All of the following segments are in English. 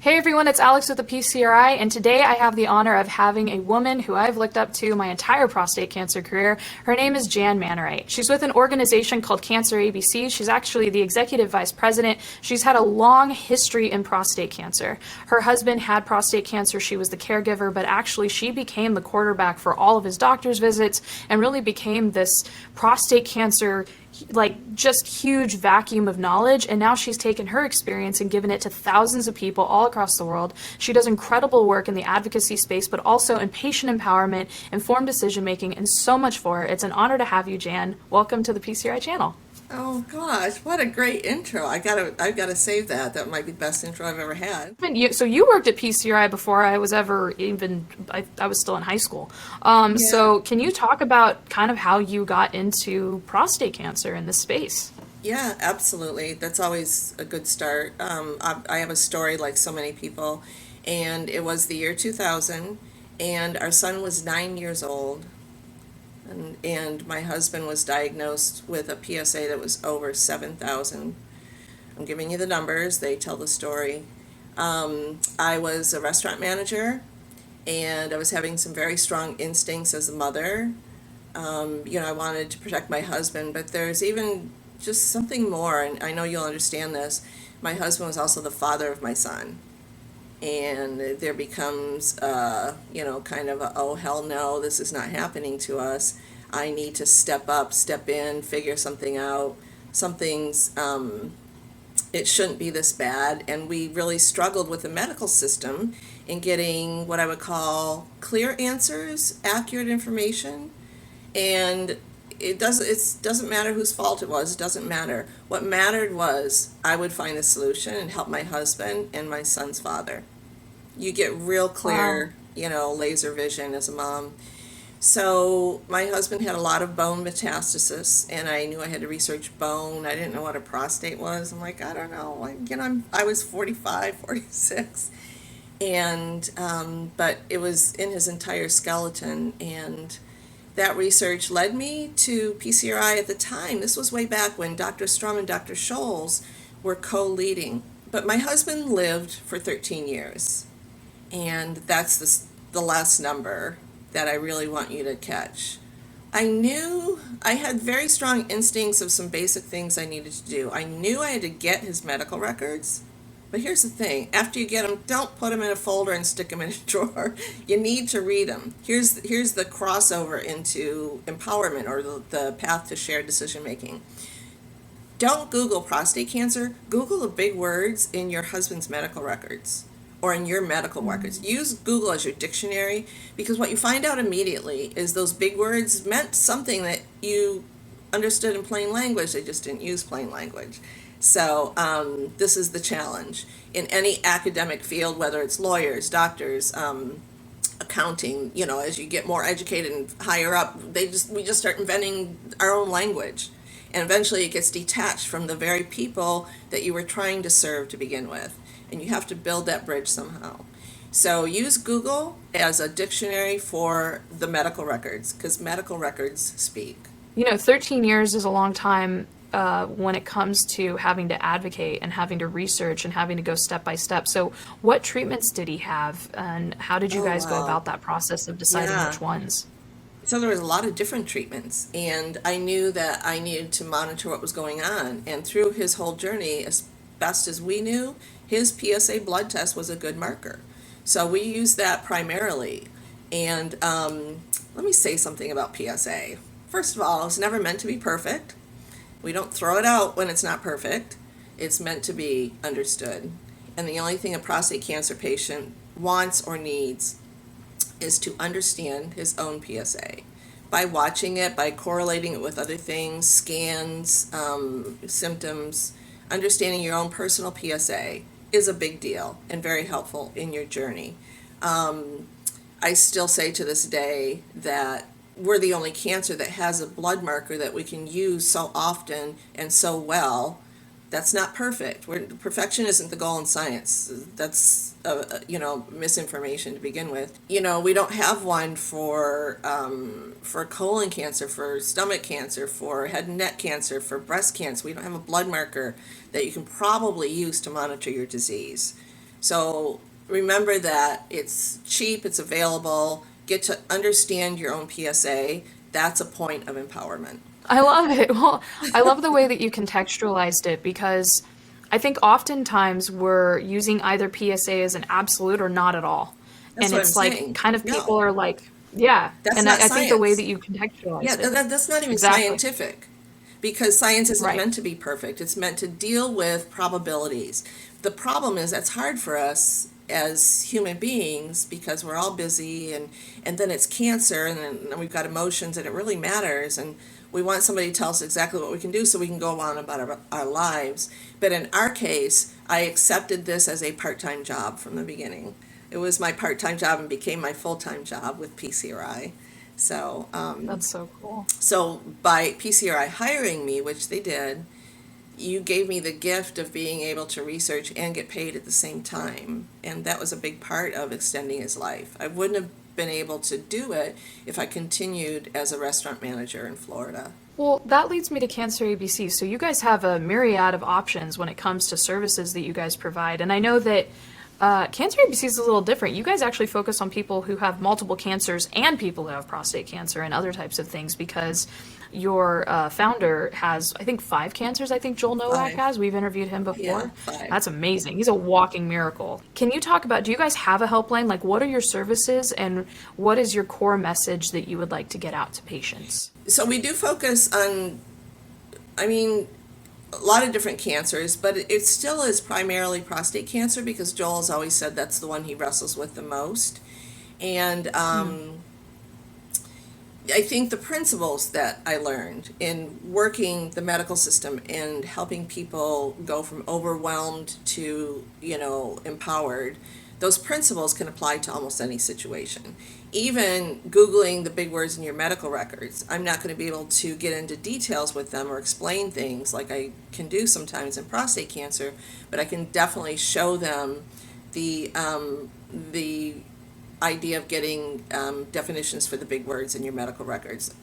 Hey everyone, it's Alex with the PCRI, and today I have the honor of having a woman who I've looked up to my entire prostate cancer career. Her name is Jan Manarite. She's with an organization called Cancer ABC. She's actually the executive vice president. She's had a long history in prostate cancer. Her husband had prostate cancer. She was the caregiver, but actually she became the quarterback for all of his doctor's visits and really became this prostate cancer just huge vacuum of knowledge, and now she's taken her experience and given it to thousands of people all across the world. She does incredible work in the advocacy space, but also in patient empowerment, informed decision making, and so much more. It's an honor to have you, Jan. Welcome to the PCRI channel. Oh gosh, what a great intro. I've gotta save that. That might be the best intro I've ever had. So you worked at PCRI before I was ever even, I was still in high school. Yeah. So can you talk about kind of how you got into prostate cancer in this space? Yeah, absolutely. That's always a good start. I have a story like so many people, and it was the year 2000, and our son was 9 years old, and my husband was diagnosed with a PSA that was over 7,000. I'm giving you the numbers, they tell the story. I was a restaurant manager, and I was having some very strong instincts as a mother. I wanted to protect my husband, but there's even just something more, and I know you'll understand this. My husband was also the father of my son, and there becomes, kind of a, oh hell no, this is not happening to us. I need to step up, step in, figure something out. Something's, it shouldn't be this bad, and we really struggled with the medical system in getting what I would call clear answers, accurate information, and it doesn't matter whose fault it was. It doesn't matter. What mattered was I would find a solution and help my husband and my son's father. You get real Wow. clear, laser vision as a mom. So my husband had a lot of bone metastasis, and I knew I had to research bone. I didn't know what a prostate was. I'm like, I don't know. I was 45, 46, and but it was in his entire skeleton, and that research led me to PCRI at the time. This was way back when Dr. Strum and Dr. Scholz were co-leading. But my husband lived for 13 years, and that's the last number that I really want you to catch. I knew I had very strong instincts of some basic things I needed to do. I knew I had to get his medical records. But here's the thing, after you get them, don't put them in a folder and stick them in a drawer. You need to read them. Here's the crossover into empowerment, or the path to shared decision making. Don't Google prostate cancer. Google the big words in your husband's medical records or in your medical records. Use Google as your dictionary, because what you find out immediately is those big words meant something that you understood in plain language. They just didn't use plain language. So this is the challenge in any academic field, whether it's lawyers, doctors, accounting. As you get more educated and higher up, we just start inventing our own language, and eventually it gets detached from the very people that you were trying to serve to begin with, and you have to build that bridge somehow. So use Google as a dictionary for the medical records, because medical records speak. 13 years is a long time when it comes to having to advocate and having to research and having to go step by step. So, what treatments did he have, and how did you Oh guys go wow. about that process of deciding Yeah. which ones? So there was a lot of different treatments, and I knew that I needed to monitor what was going on. And through his whole journey, as best as we knew, his PSA blood test was a good marker. So we used that primarily. And let me say something about PSA. First of all, it's never meant to be perfect. We don't throw it out when it's not perfect. It's meant to be understood. And the only thing a prostate cancer patient wants or needs is to understand his own PSA by watching it, by correlating it with other things, scans, symptoms. Understanding your own personal PSA is a big deal and very helpful in your journey. I still say to this day that we're the only cancer that has a blood marker that we can use so often and so well. That's not perfect. Perfection isn't the goal in science. That's misinformation to begin with. We don't have one for colon cancer, for stomach cancer, for head and neck cancer, for breast cancer. We don't have a blood marker that you can probably use to monitor your disease. So remember that it's cheap, it's available, get to understand your own PSA. That's a point of empowerment. I love it. Well, I love the way that you contextualized it because I think oftentimes we're using either PSA as an absolute or not at all. That's And what I'm it's like saying. kind of people No, are like, yeah. that's And not I think the way that science. you Yeah, contextualized it. that's not even Exactly. scientific, because science isn't Right. meant to be perfect. It's meant to deal with probabilities. The problem is that's hard for us as human beings because we're all busy, and then it's cancer, and then we've got emotions, and it really matters, and we want somebody to tell us exactly what we can do so we can go on about our lives. But in our case, I accepted this as a part-time job from the beginning. It was my part-time job and became my full-time job with PCRI. So, That's so cool. so by PCRI hiring me, which they did, you gave me the gift of being able to research and get paid at the same time. And that was a big part of extending his life. I wouldn't have been able to do it if I continued as a restaurant manager in Florida. Well, that leads me to Cancer ABC. So you guys have a myriad of options when it comes to services that you guys provide. And I know that Cancer ABC is a little different. You guys actually focus on people who have multiple cancers and people who have prostate cancer and other types of things because your founder has, I think, 5 cancers. I think Joel Nowak 5. has. We've interviewed him Yeah, before. 5. That's amazing. He's a walking miracle. Can you talk about, do you guys have a helpline? Like, what are your services and what is your core message that you would like to get out to patients? So we do focus on, I mean, a lot of different cancers, but it still is primarily prostate cancer because Joel has always said that's the one he wrestles with the most. And I think the principles that I learned in working the medical system and helping people go from overwhelmed to, empowered, those principles can apply to almost any situation. Even Googling the big words in your medical records, I'm not going to be able to get into details with them or explain things like I can do sometimes in prostate cancer, but I can definitely show them the idea of getting definitions for the big words in your medical records.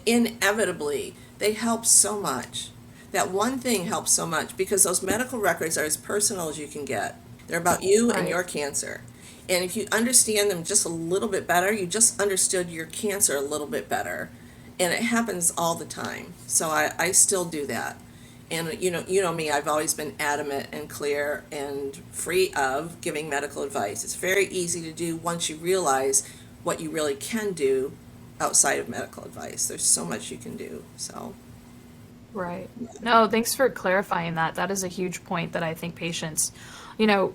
Inevitably, they help so much. That one thing helps so much because those medical records are as personal as you can get. They're about you and Right. your cancer. And if you understand them just a little bit better, you just understood your cancer a little bit better. And it happens all the time. So I still do that. And you know me, I've always been adamant and clear and free of giving medical advice. It's very easy to do once you realize what you really can do outside of medical advice. There's so much you can do. So, Right. No, thanks for clarifying that. That is a huge point that I think patients, you know,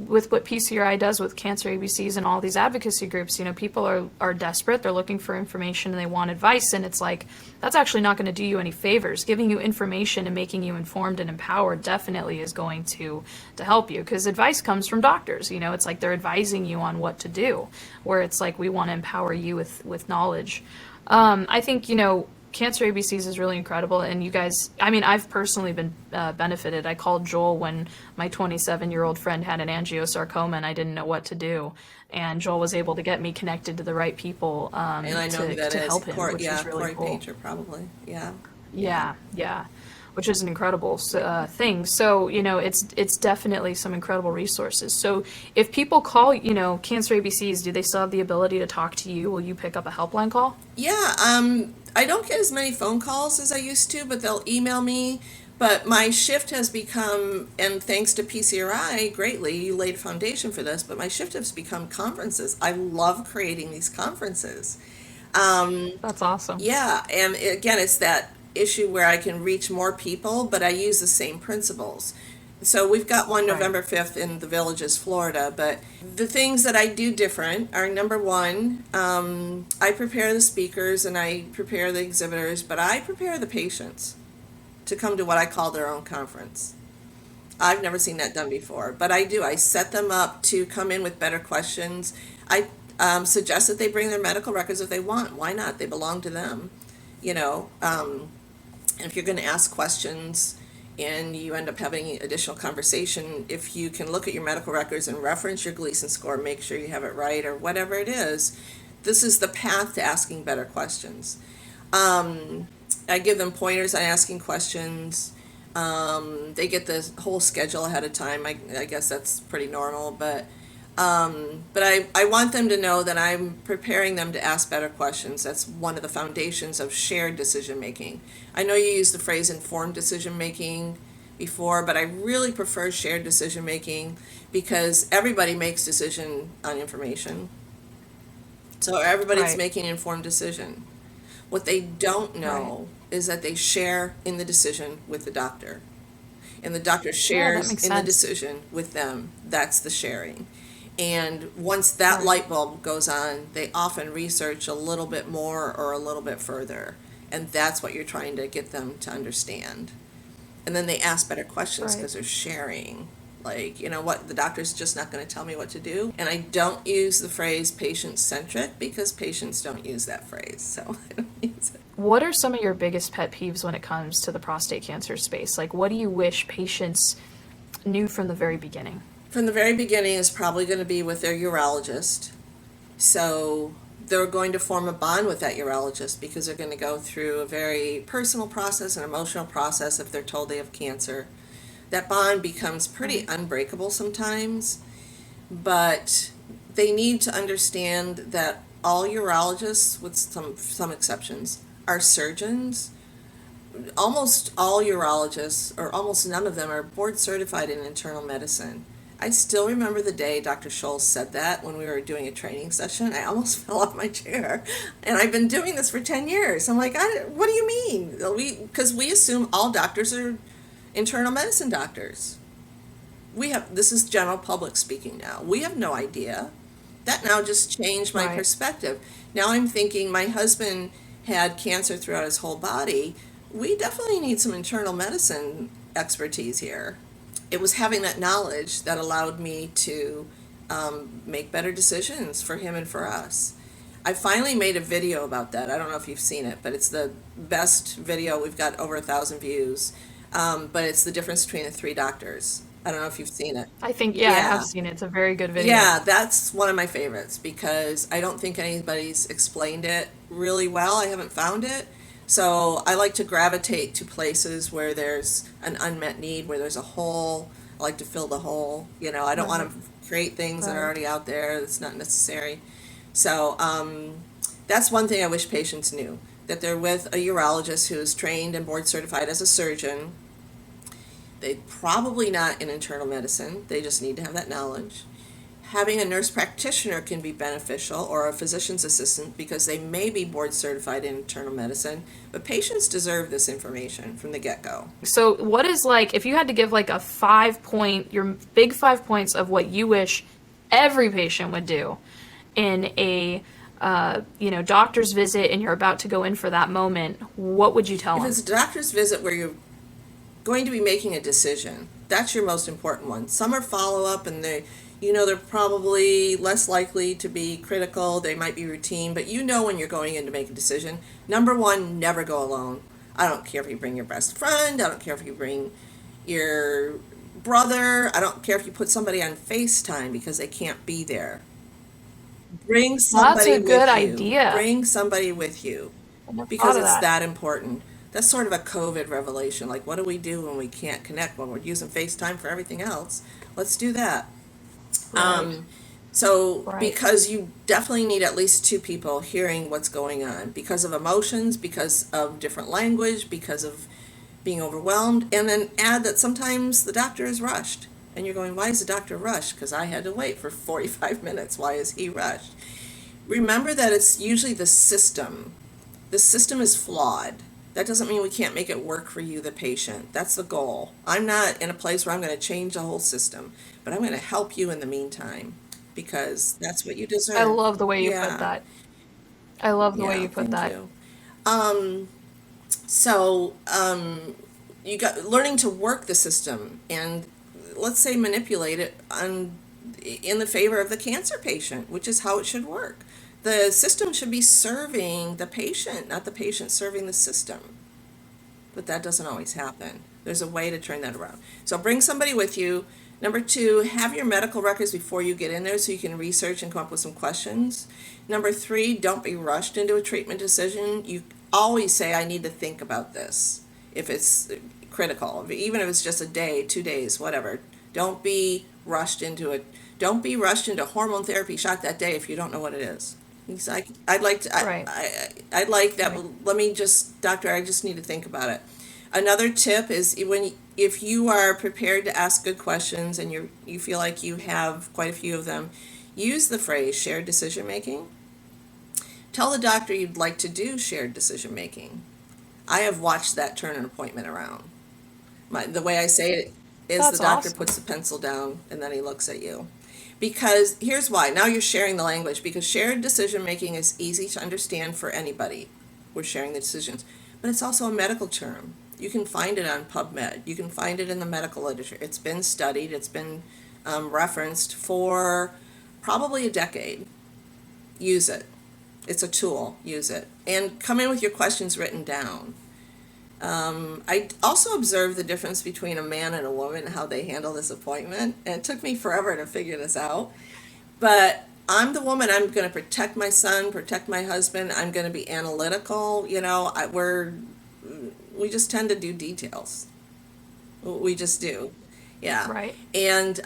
with what PCRI does with cancer ABCs and all these advocacy groups, people are desperate. They're looking for information and they want advice. And it's like, that's actually not going to do you any favors. Giving you information and making you informed and empowered definitely is going to help you because advice comes from doctors. It's like they're advising you on what to do, where it's like we want to empower you with knowledge. I think, Cancer ABCs is really incredible, and you guys, I mean, I've personally been benefited. I called Joel when my 27-year-old friend had an angiosarcoma and I didn't know what to do, and Joel was able to get me connected to the right people and I know who that to is. help him, which Yeah, is really Corey cool. Painter, probably. Yeah. Yeah, yeah, which is an incredible thing. So, it's definitely some incredible resources. So, if people call, Cancer ABCs, do they still have the ability to talk to you? Will you pick up a helpline call? Yeah, I don't get as many phone calls as I used to, but they'll email me. But my shift has become, and thanks to PCRI greatly, you laid a foundation for this, but my shift has become conferences. I love creating these conferences. That's awesome. Yeah, and again, it's that issue where I can reach more people, but I use the same principles. So we've got one Right. November 5th in the Villages, Florida, but the things that I do different are number one, I prepare the speakers and I prepare the exhibitors, but I prepare the patients to come to what I call their own conference. I've never seen that done before, but I do. I set them up to come in with better questions. I suggest that they bring their medical records if they want. Why not? They belong to them. You know, if you're going to ask questions and you end up having additional conversation, if you can look at your medical records and reference your Gleason score, make sure you have it right or whatever it is, this is the path to asking better questions. I give them pointers on asking questions. They get the whole schedule ahead of time. I guess that's pretty normal, but I want them to know that I'm preparing them to ask better questions. That's one of the foundations of shared decision making. I know you used the phrase informed decision making before, but I really prefer shared decision making because everybody makes decision on information. So everybody's Right. making an informed decision. What they don't Right. know is that they share in the decision with the doctor. And the doctor Yeah, that shares makes in the sense. decision with them. That's the sharing. And once that Right. light bulb goes on, they often research a little bit more or a little bit further. And that's what you're trying to get them to understand. And then they ask better questions Right. because they're sharing. Like, you know what, the doctor's just not going to tell me what to do. And I don't use the phrase patient centric because patients don't use that phrase. So I don't use it. What are some of your biggest pet peeves when it comes to the prostate cancer space? Like, what do you wish patients knew from the very beginning? From the very beginning is probably going to be with their urologist. So they're going to form a bond with that urologist because they're going to go through a very personal process, an emotional process if they're told they have cancer. That bond becomes pretty Right. unbreakable sometimes, but they need to understand that all urologists, with some exceptions, are surgeons. Almost all urologists, or almost none of them, are board certified in internal medicine. I still remember the day Dr. Scholz said that when we were doing a training session. I almost fell off my chair. And I've been doing this for 10 years. I'm like, what do you mean? Because we assume all doctors are internal medicine doctors. This is general public speaking now. We have no idea. That now just changed my Right. perspective. Now I'm thinking my husband had cancer throughout his whole body. We definitely need some internal medicine expertise here. It was having that knowledge that allowed me to make better decisions for him and for us. I finally made a video about that. I don't know if you've seen it, but it's the best video. We've got over 1,000 views. But it's the difference between the three doctors. I don't know if you've seen it. I think, yeah, I have Yeah. seen it. It's a very good video. Yeah, that's one of my favorites because I don't think anybody's explained it really well. I haven't found it. So I like to gravitate to places where there's an unmet need, where there's a hole. I like to fill the hole. You know, I don't want Right. to create things that are Right. already out there that's not necessary. So that's one thing I wish patients knew, that they're with a urologist who is trained and board certified as a surgeon. They probably not in internal medicine. They just need to have that knowledge. Having a nurse practitioner can be beneficial, or a physician's assistant, because they may be board certified in internal medicine, but patients deserve this information from the get-go. So, what is like, if you had to give like a 5 point, your big 5 points of what you wish every patient would do in a, doctor's visit and you're about to go in for that moment, what would you tell If them? it's a doctor's visit where you're going to be making a decision, that's your most important one. Some are follow-up and they're probably less likely to be critical. They might be routine, but you know when you're going in to make a decision. Number one, never go alone. I don't care if you bring your best friend. I don't care if you bring your brother. I don't care if you put somebody on FaceTime because they can't be there. Bring That's somebody a good with you. idea. Bring somebody with you I never because thought of it's that. that important. That's sort of a COVID revelation. Like, what do we do when we can't connect, when we're using FaceTime for everything else? Let's do that. Right. Um, so, Right. because you definitely need at least two people hearing what's going on because of emotions, because of different language, because of being overwhelmed, and then add that sometimes the doctor is rushed. And you're going, why is the doctor rushed? Because I had to wait for 45 minutes. Why is he rushed? Remember that it's usually the system. The system is flawed. That doesn't mean we can't make it work for you, the patient. That's the goal. I'm not in a place where I'm going to change the whole system, but I'm going to help you in the meantime because that's what you I deserve. love the way you put Yeah, that. I love the way yeah, you put thank that. you. Um, so you got learning to work the system and let's say manipulate it in the favor of the cancer patient, which is how it should work. The system should be serving the patient, not the patient serving the system. But that doesn't always happen. There's a way to turn that around. So bring somebody with you. Number two, have your medical records before you get in there so you can research and come up with some questions. Number three, don't be rushed into a treatment decision. You always say, I need to think about this. if it's critical, even if it's just a day, 2 days, whatever. Don't be rushed into it. Don't be rushed into hormone therapy shot that day if you don't know what it is. He's like, I'd like to, Right. I'd like that, Right. but let me just, doctor, I just need to think about it. Another tip is if you are prepared to ask good questions and you feel like you have quite a few of them, use the phrase shared decision making. Tell the doctor you'd like to do shared decision making. I have watched that turn an appointment around. The way I say it is That's the doctor awesome. puts the pencil down and then he looks at you. Because here's why. Now you're sharing the language, because shared decision making is easy to understand for anybody. We're sharing the decisions. But it's also a medical term. You can find it on PubMed. You can find it in the medical literature. It's been studied. It's been referenced for probably a decade. Use it. It's a tool. Use it. And come in with your questions written down. I also observed the difference between a man and a woman, how they handle this appointment. And it took me forever to figure this out. But I'm the woman, I'm going to protect my son, protect my husband. I'm going to be analytical. We just tend to do details. We just do. Yeah. Right. And,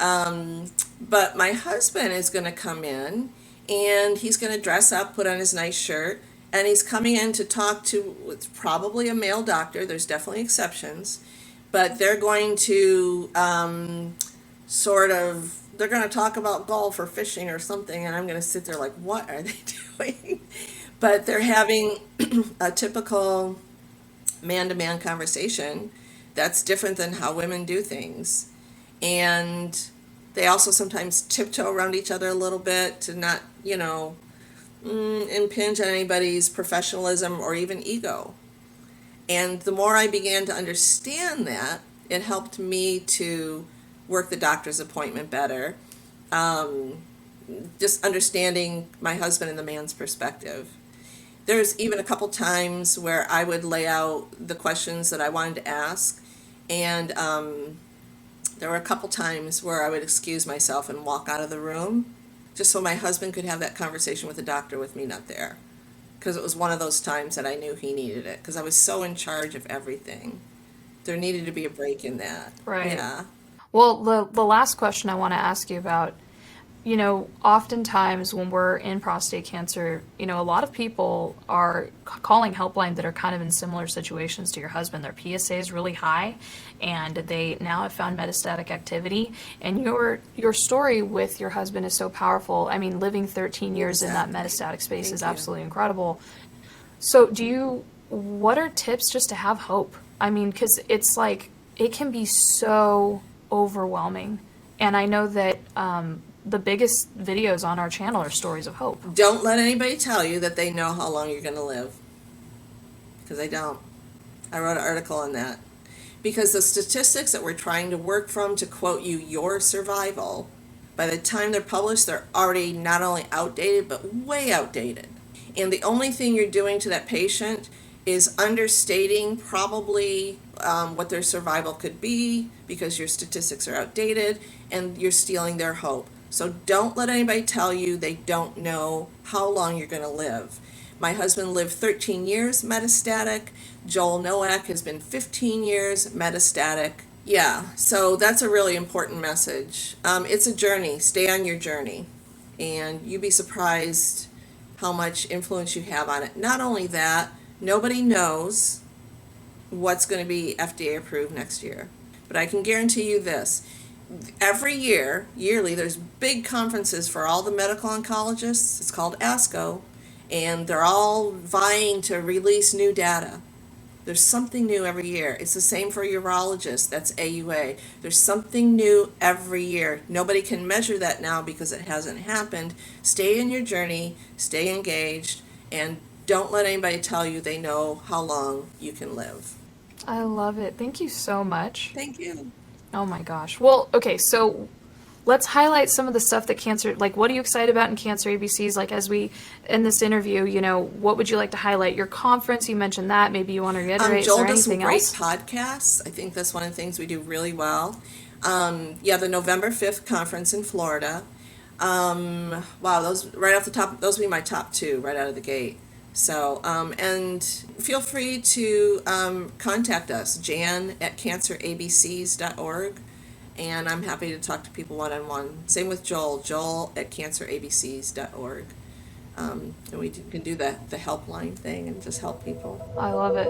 but my husband is going to come in and he's going to dress up, put on his nice shirt, and he's coming in to talk to, it's probably a male doctor. There's definitely exceptions, but they're going to they're going to talk about golf or fishing or something, and I'm going to sit there like, what are they doing? But they're having a typical man-to-man conversation that's different than how women do things. And they also sometimes tiptoe around each other a little bit to not, impinge on anybody's professionalism or even ego. And the more I began to understand that, it helped me to work the doctor's appointment better. Just understanding my husband and the man's perspective. There's even a couple times where I would lay out the questions that I wanted to ask, and there were a couple times where I would excuse myself and walk out of the room just so my husband could have that conversation with the doctor with me not there. Because it was one of those times that I knew he needed it, because I was so in charge of everything. There needed to be a break in that. Right. Yeah. Well, the last question I want to ask you about, oftentimes when we're in prostate cancer, a lot of people are calling helpline that are kind of in similar situations to your husband. Their PSA is really high, and they now have found metastatic activity. And your story with your husband is so powerful. I mean, living 13 years in that Exactly. metastatic space Thank is you. absolutely incredible. So what are tips just to have hope? I mean, because it's like, it can be so overwhelming. And I know that the biggest videos on our channel are stories of hope. Don't let anybody tell you that they know how long you're going to live, because they don't. I wrote an article on that. Because the statistics that we're trying to work from to quote you your survival, by the time they're published, they're already not only outdated, but way outdated. And the only thing you're doing to that patient is understating probably what their survival could be, because your statistics are outdated, and you're stealing their hope. So don't let anybody tell you they don't know how long you're going to live. My husband lived 13 years metastatic. Joel Nowak has been 15 years metastatic. Yeah, so that's a really important message. It's a journey. Stay on your journey. And you'd be surprised how much influence you have on it. Not only that, nobody knows what's going to be FDA approved next year. But I can guarantee you this. Every year, yearly, there's big conferences for all the medical oncologists. It's called ASCO. And they're all vying to release new data. There's something new every year. It's the same for urologists. That's AUA. There's something new every year. Nobody can measure that now because it hasn't happened. Stay in your journey, stay engaged, and don't let anybody tell you they know how long you can live. I love it. Thank you so much. Thank you. Oh my gosh. Well, okay, so let's highlight some of the stuff that cancer, like, what are you excited about in Cancer ABCs? Like, as we in this interview, what would you like to highlight? Your conference, you mentioned that. Maybe you want to reiterate. Is Joel there does some anything great else? podcasts. I think that's one of the things we do really well. Yeah, the November 5th conference in Florida. Wow, those right off the top, those would be my top two right out of the gate. So, and feel free to contact us, jan@cancerabcs.org, and I'm happy to talk to people one-on-one. Same with joel@cancerabcs.org. And we can do the helpline thing and just help people. I love it.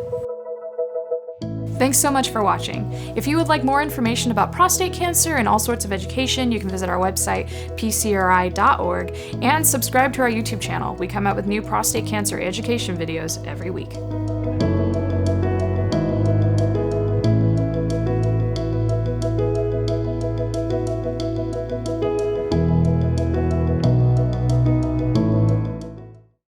Thanks so much for watching. If you would like more information about prostate cancer and all sorts of education, you can visit our website, PCRI.org, and subscribe to our YouTube channel. We come out with new prostate cancer education videos every week.